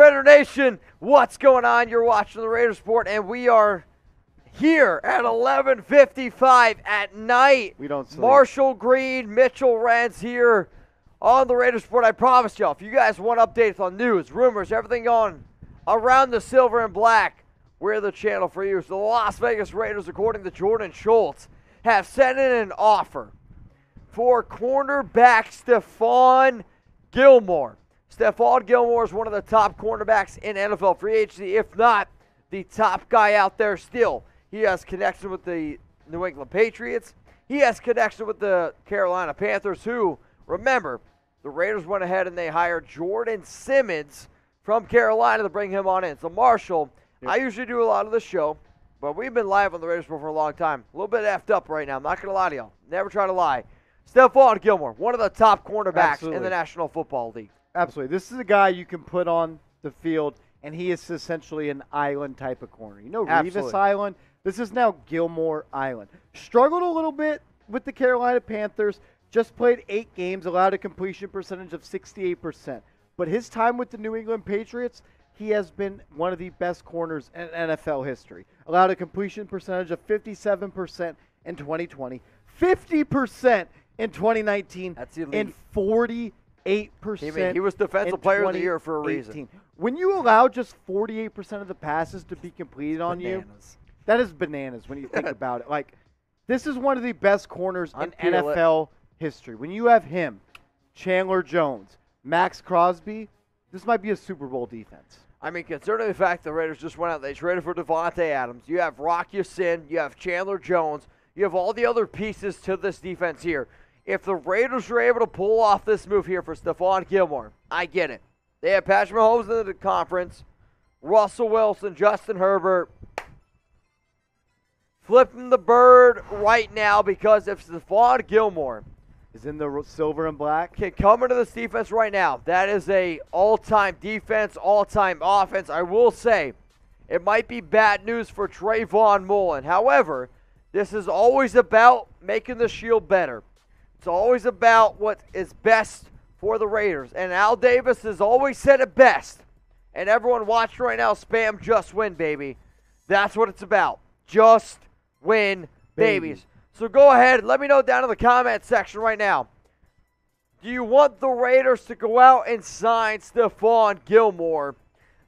Raider Nation, what's going on? You're watching the Raider Sport, and we are here at 11:55 at night. We don't sleep. Marshall Green, Mitchell Renz here on the Raider Sport. I promise y'all, if you guys want updates on news, rumors, everything on around the silver and black, we're the channel for you. So the Las Vegas Raiders, according to Jordan Schultz, have sent in an offer for cornerback Stephon Gilmore. Stephon Gilmore is one of the top cornerbacks in NFL free agency, if not the top guy out there still. He has connection with the New England Patriots. He has connection with the Carolina Panthers, who, remember, the Raiders went ahead and they hired Jordan Simmons from Carolina to bring him on in. So, Marshall, I usually do a lot of the show, but we've been live on the Raiders for a long time. A little bit effed up right now. I'm not going to lie to y'all. Never try to lie. Stephon Gilmore, one of the top cornerbacks in the National Football League. Absolutely. This is a guy you can put on the field, and he is essentially an island type of corner. You know Revis Island? This is now Gilmore Island. Struggled a little bit with the Carolina Panthers. Just played 8 games, allowed a completion percentage of 68%. But his time with the New England Patriots, he has been one of the best corners in NFL history. Allowed a completion percentage of 57% in 2020, 50% in 2019, That's elite. and 48% He was Defensive Player of the Year for a reason. When you allow just 48% of the passes to be completed on you, that is bananas when you think about it. Like, this is one of the best corners in NFL history. When you have him, Chandler Jones, Max Crosby, this might be a Super Bowl defense. I mean, considering the fact the Raiders just went out, they traded for Devontae Adams. You have Rock Ya-Sin, you have Chandler Jones, you have all the other pieces to this defense here. If the Raiders are able to pull off this move here for Stephon Gilmore, I get it. They have Patrick Mahomes in the conference, Russell Wilson, Justin Herbert. Flipping the bird right now, because if Stephon Gilmore is in the silver and black, can come into this defense right now, that is a all-time defense, all-time offense. I will say it might be bad news for Trayvon Mullen. However, this is always about making the shield better. It's always about what is best for the Raiders. And Al Davis has always said it best. And everyone watching right now, spam just win, baby. That's what it's about. Just win, babies. So go ahead and let me know down in the comment section right now. Do you want the Raiders to go out and sign Stephon Gilmore?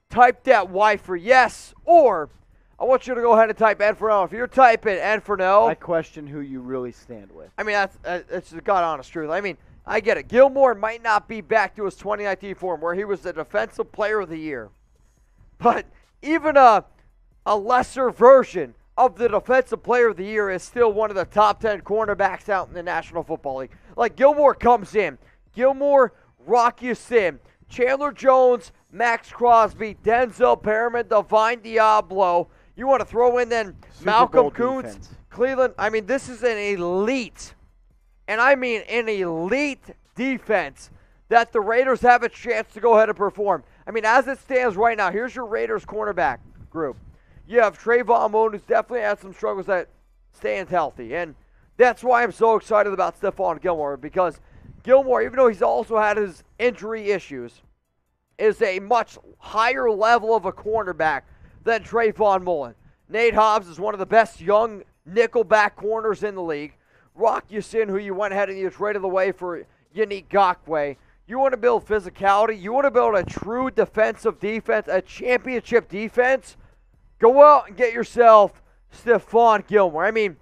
Type that Y for yes, or I want you to go ahead and type N for no. If you're typing N for no, I question who you really stand with. I mean, that's the God honest truth. I mean, I get it. Gilmore might not be back to his 2019 form where he was the Defensive Player of the Year. But even a lesser version of the Defensive Player of the Year is still one of the top 10 cornerbacks out in the National Football League. Like, Gilmore comes in. Gilmore, Rock Ya-Sin, Chandler Jones, Max Crosby, Denzel Perriman, Divine Diablo. You want to throw in then Malcolm Koonce, Cleveland. I mean, this is an elite, and I mean an elite defense that the Raiders have a chance to go ahead and perform. I mean, as it stands right now, here's your Raiders cornerback group. You have Trayvon Mullen, who's definitely had some struggles at staying healthy. And that's why I'm so excited about Stephon Gilmore, because Gilmore, even though he's also had his injury issues, is a much higher level of a cornerback than Trayvon Mullen. Nate Hobbs is one of the best young nickelback corners in the league. Rock Ya-Sin, who you went ahead and you traded away for Yannick Ngakoue. You want to build physicality. You want to build a true defensive defense, a championship defense. Go out and get yourself Stephon Gilmore. I mean,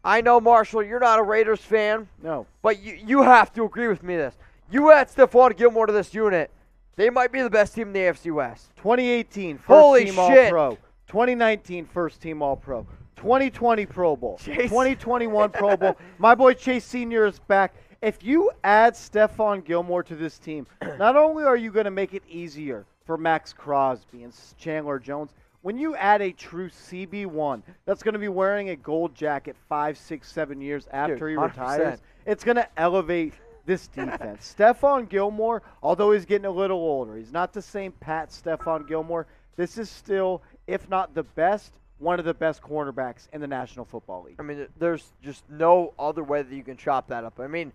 I know, Marshall, you're not a Raiders fan. No. But you have to agree with me this. You add Stephon Gilmore to this unit, they might be the best team in the AFC West. 2018, first Holy team shit. All-Pro. 2019, first team All-Pro. 2020 Pro Bowl. Chase. 2021 Pro Bowl. My boy Chase Sr. is back. If you add Stephon Gilmore to this team, not only are you going to make it easier for Max Crosby and Chandler Jones, when you add a true CB1 that's going to be wearing a gold jacket 5, 6, 7 years after he retires, it's going to elevate this defense. Stephon Gilmore, although he's getting a little older, he's not the same Pat Stephon Gilmore. This is still, if not the best, one of the best cornerbacks in the National Football League. I mean, there's just no other way that you can chop that up. I mean,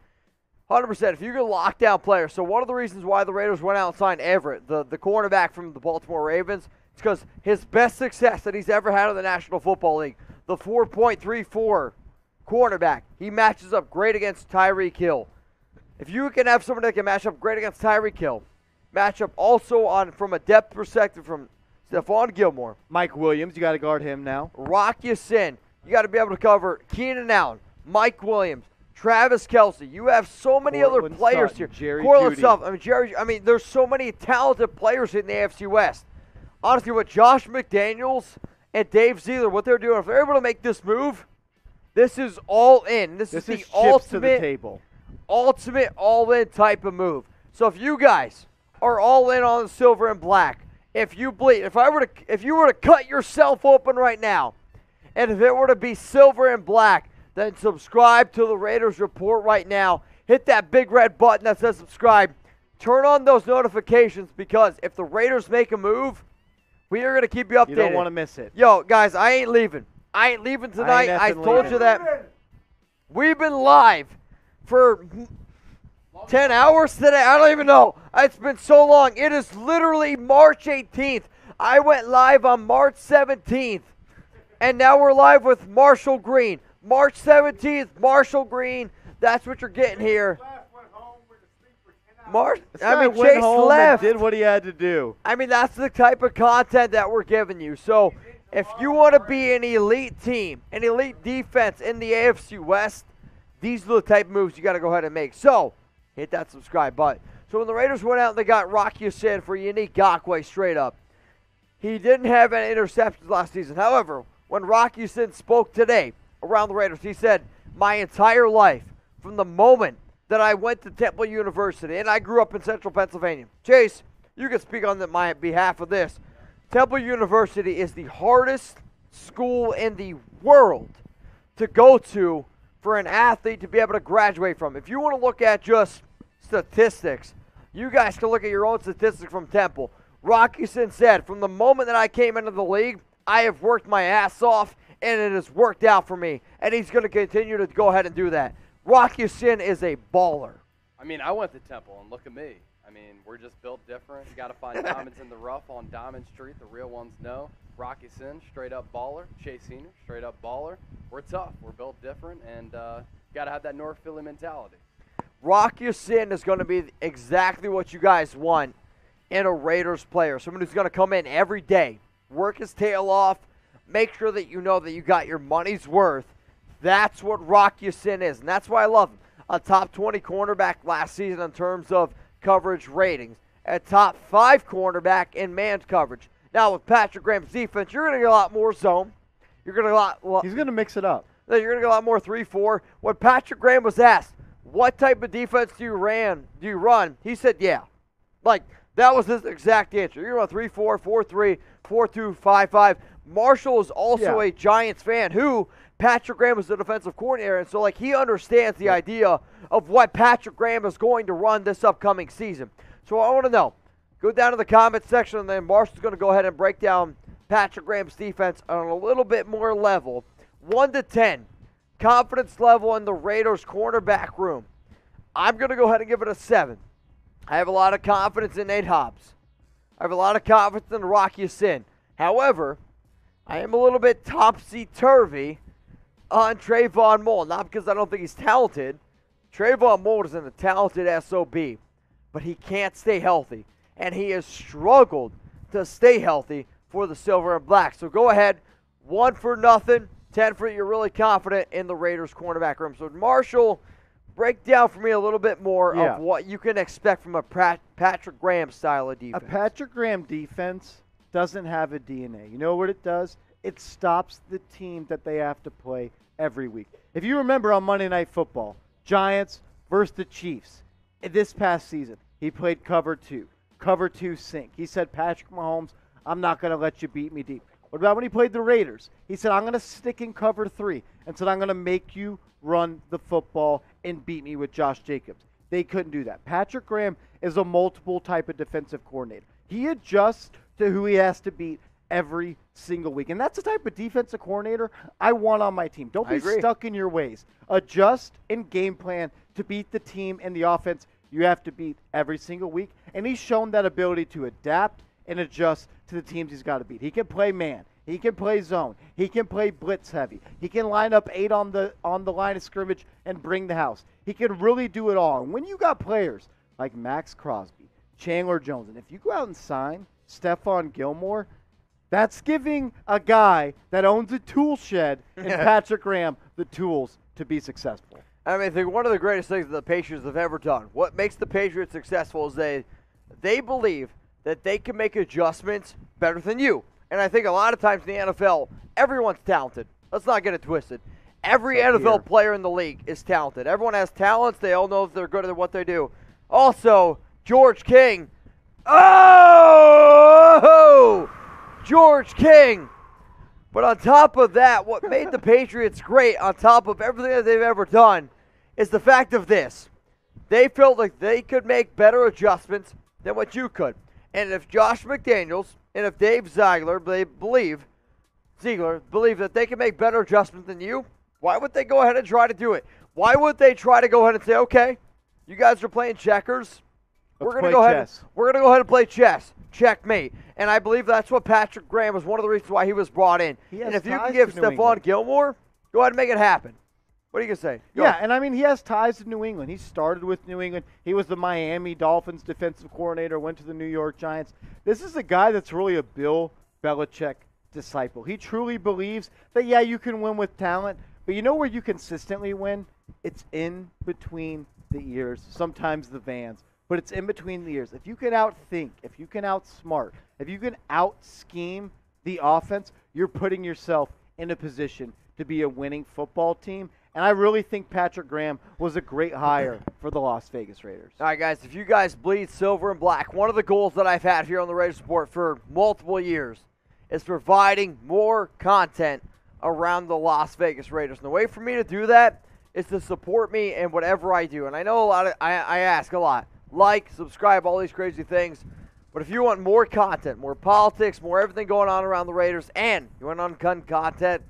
100%. If you can lock down players. So one of the reasons why the Raiders went out and signed Everett, the cornerback from the Baltimore Ravens, it's because his best success that he's ever had in the National Football League, the 4.34 cornerback, he matches up great against Tyreek Hill. If you can have somebody that can match up great against Tyreek Hill, match up also on from a depth perspective from Stephon Gilmore. Mike Williams, you got to guard him now. Rock Ya-Sin, you got to be able to cover Keenan Allen, Mike Williams, Travis Kelce. You have so many other players Sutton, here. Cortland Sutton. There's so many talented players in the AFC West. Honestly, with Josh McDaniels and Dave Zeeler, what they're doing, if they're able to make this move, this is all in. This is the chips ultimate to the table. Ultimate all-in type of move. So if you guys are all in on the silver and black, if you bleed, if you were to cut yourself open right now, and if it were to be silver and black, then subscribe to the Raiders Report right now. Hit that big red button that says subscribe. Turn on those notifications, because if the Raiders make a move, we are going to keep you updated. You don't want to miss it. Yo, guys, I ain't leaving. I ain't leaving tonight. I told you that. We've been live for 10 hours today. I don't even know. It's been so long. It is literally March 18th. I went live on March 17th. And now we're live with Marshall Green. March 17th, Marshall Green. That's what you're getting here. Chase left. Did what he had to do. That's the type of content that we're giving you. So if you want to be an elite team, an elite defense in the AFC West, these are the type of moves you got to go ahead and make. So hit that subscribe button. So when the Raiders went out and they got Rock Ya-Sin for Yannick Ngakoue straight up, he didn't have any interceptions last season. However, when Rock Ya-Sin spoke today around the Raiders, he said, my entire life, from the moment that I went to Temple University, and I grew up in central Pennsylvania. Chase, you can speak on my behalf of this. Temple University is the hardest school in the world to go to for an athlete to be able to graduate from. If you want to look at just statistics, you guys can look at your own statistics from Temple. Rock Ya-Sin said, from the moment that I came into the league, I have worked my ass off, and it has worked out for me. And he's going to continue to go ahead and do that. Rock Ya-Sin is a baller. I went to Temple, and look at me. We're just built different. You got to find diamonds in the rough on Diamond Street. The real ones know. Rock Ya-Sin, straight up baller. Chase Senior, straight up baller. We're tough. We're built different, and got to have that North Philly mentality. Rock Ya-Sin is going to be exactly what you guys want in a Raiders player. Someone who's going to come in every day, work his tail off, make sure that you know that you got your money's worth. That's what Rock Ya-Sin is, and that's why I love him. A top 20 cornerback last season in terms of coverage ratings. A top 5 cornerback in man coverage. Now, with Patrick Graham's defense, you're going to get a lot more zone. You're going to He's going to mix it up. You're going to get a lot more 3-4. When Patrick Graham was asked, what type of defense do you run? He said, yeah. That was his exact answer. You're going to run 3-4, 4-3, 4-2, 5-5. Marshall is also a Giants fan who Patrick Graham is the defensive coordinator, and so he understands the idea of what Patrick Graham is going to run this upcoming season. So I want to know. Go down to the comment section, and then Marshall's going to go ahead and break down Patrick Graham's defense on a little bit more level. 1 to 10. Confidence level in the Raiders cornerback room. I'm going to go ahead and give it a 7. I have a lot of confidence in Nate Hobbs. I have a lot of confidence in Rock Ya-Sin. However, I am a little bit topsy-turvy on Trayvon Mullen. Not because I don't think he's talented. Trayvon Mullen is a talented SOB, but he can't stay healthy. And he has struggled to stay healthy for the Silver and Black. So go ahead, 1 for nothing, 10 for you're really confident in the Raiders cornerback room. So Marshall, break down for me a little bit more of what you can expect from a Patrick Graham style of defense. A Patrick Graham defense doesn't have a DNA. You know what it does? It stops the team that they have to play every week. If you remember on Monday Night Football, Giants versus the Chiefs, this past season, he played cover 2 sink. He said, Patrick Mahomes, I'm not going to let you beat me deep. What about when he played the Raiders? He said, I'm going to stick in cover 3 and said, I'm going to make you run the football and beat me with Josh Jacobs. They couldn't do that. Patrick Graham is a multiple type of defensive coordinator. He adjusts to who he has to beat every single week. And that's the type of defensive coordinator I want on my team. Don't be stuck in your ways. Adjust and game plan to beat the team and the offense you have to beat every single week. And he's shown that ability to adapt and adjust to the teams he's got to beat. He can play man. He can play zone. He can play blitz heavy. He can line up 8 on the line of scrimmage and bring the house. He can really do it all. And when you got players like Max Crosby, Chandler Jones, and if you go out and sign Stephon Gilmore, that's giving a guy that owns a tool shed in Patrick Graham the tools to be successful. I mean, I think one of the greatest things that the Patriots have ever done, what makes the Patriots successful is they believe that they can make adjustments better than you. And I think a lot of times in the NFL, everyone's talented. Let's not get it twisted. Every NFL player in the league is talented. Everyone has talents. They all know if they're good at what they do. Also, George King. Oh! George King. But on top of that, what made the Patriots great, on top of everything that they've ever done, is the fact of this. They felt like they could make better adjustments than what you could. And if Josh McDaniels and if Dave Ziegler believe that they can make better adjustments than you, why would they go ahead and try to do it? Why would they try to go ahead and say, okay, you guys are playing checkers. We're going to go ahead and play chess. Checkmate. And I believe that's what Patrick Graham was one of the reasons why he was brought in. And if you can give Stephon Gilmore, go ahead and make it happen. What are you going to say? Yeah, and I mean, he has ties to New England. He started with New England. He was the Miami Dolphins defensive coordinator, went to the New York Giants. This is a guy that's really a Bill Belichick disciple. He truly believes that, yeah, you can win with talent, but you know where you consistently win? It's in between the ears, sometimes the vans, but it's in between the ears. If you can outthink, if you can outsmart, if you can out-scheme the offense, you're putting yourself in a position to be a winning football team. And I really think Patrick Graham was a great hire for the Las Vegas Raiders. All right, guys, if you guys bleed silver and black, one of the goals that I've had here on the Raiders Report for multiple years is providing more content around the Las Vegas Raiders. And the way for me to do that is to support me in whatever I do. And I know I ask a lot. Like, subscribe, all these crazy things. But if you want more content, more politics, more everything going on around the Raiders, and you want uncut content,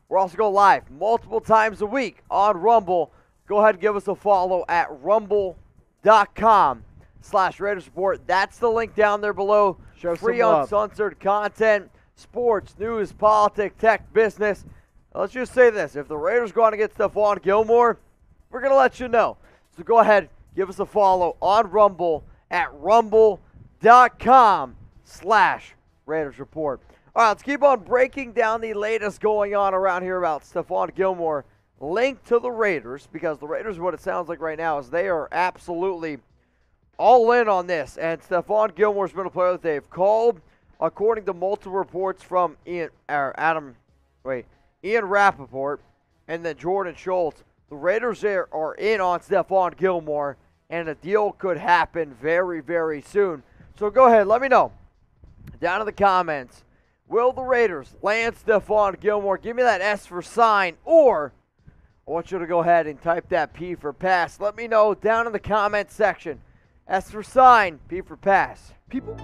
we're also going live multiple times a week on Rumble. Go ahead and give us a follow at rumble.com/Raiders Report. That's the link down there below. Show free some love. uncensored content, sports, news, politics, tech, business. Now, let's just say this. If the Raiders go on to get Stephon Gilmore, we're going to let you know. So go ahead, give us a follow on Rumble at rumble.com/Raiders Report. All right, let's keep on breaking down the latest going on around here about Stephon Gilmore linked to the Raiders, because the Raiders, what it sounds like right now, is they are absolutely all in on this. And Stephon Gilmore's been a player that they've called, according to multiple reports from Ian Rappaport and then Jordan Schultz. The Raiders are in on Stephon Gilmore, and a deal could happen very, very soon. So go ahead, let me know down in the comments. Will the Raiders land Stephon Gilmore? Give me that S for sign, or I want you to go ahead and type that P for pass. Let me know down in the comment section. S for sign, P for pass. People